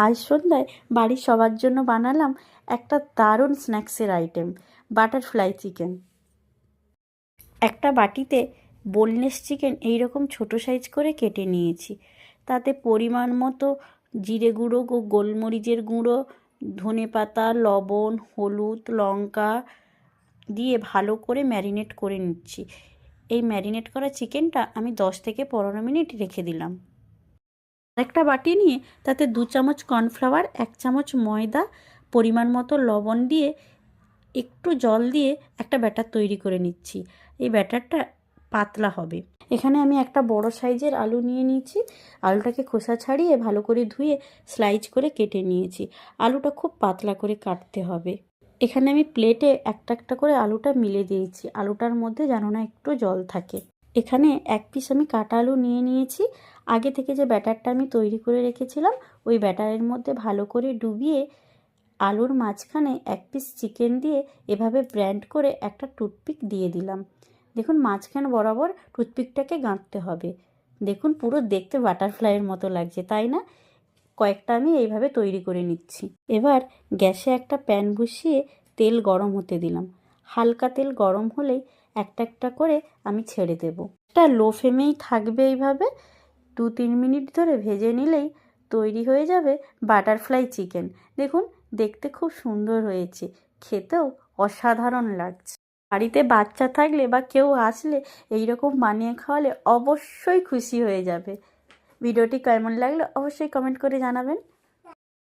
আজ সন্ধ্যায় বাড়ির সবার জন্য বানালাম একটা দারুণ স্ন্যাক্সের আইটেম, বাটারফ্লাই চিকেন। একটা বাটিতে বোনলেস চিকেন এইরকম ছোট সাইজ করে কেটে নিয়েছি। তাতে পরিমাণ মতো জিরে গুঁড়ো, গোলমরিচের গুঁড়ো, ধনেপাতা, লবণ, হলুদ, লঙ্কা দিয়ে ভালো করে ম্যারিনেট করে নিচ্ছি। এই ম্যারিনেট করা চিকেনটা আমি 10 থেকে 15 মিনিট রেখে দিলাম। আরেকটা বাটি নিয়ে তাতে 2 চামচ কর্নফ্লাওয়ার, 1 চামচ ময়দা, পরিমাণ মতো লবণ দিয়ে একটু জল দিয়ে একটা ব্যাটার তৈরি করে নিচ্ছি। এই ব্যাটারটা পাতলা হবে। এখানে আমি একটা বড় সাইজের আলু নিয়ে নিয়েছি। আলুটাকে খোসা ছাড়িয়ে ভালো করে ধুয়ে স্লাইস করে কেটে নিয়েছি। আলুটা খুব পাতলা করে কাটতে হবে। এখানে আমি প্লেটে একটা একটা করে আলুটা মিলে দিয়েছি, আলুটার মধ্যে যেন না একটু জল থাকে। এখানে 1 পিস আমি কাটা আলু নিয়ে নিয়েছি। আগে থেকে যে ব্যাটারটা আমি তৈরি করে রেখেছিলাম, ওই ব্যাটারের মধ্যে ভালো করে ডুবিয়ে আলুর মাঝখানে 1 পিস চিকেন দিয়ে এভাবে ব্র্যান্ড করে একটা টুথপিক দিয়ে দিলাম। দেখুন মাঝখান বরাবর টুথপিকটাকে গাঁথতে হবে। দেখুন পুরো দেখতে বাটারফ্লাইয়ের মতো লাগছে, তাই না? কয়েকটা আমি এইভাবে তৈরি করে নিচ্ছি। এবার গ্যাসে একটা প্যান বসিয়ে তেল গরম হতে দিলাম। হালকা তেল গরম হলেই একটা একটা করে আমি ছেড়ে দেব। এটা লো ফ্লেমেই থাকবে। এইভাবে 2-3 মিনিট ধরে ভেজে নিলেই তৈরি হয়ে যাবে বাটারফ্লাই চিকেন। দেখুন দেখতে খুব সুন্দর হয়েছে, খেতেও অসাধারণ লাগছে। বাড়িতে বাচ্চা থাকলে বা কেউ আসলে এই রকম বানিয়ে খাওয়ালে অবশ্যই খুশি হয়ে যাবে। ভিডিওটি কেমন লাগলো অবশ্যই কমেন্ট করে জানাবেন।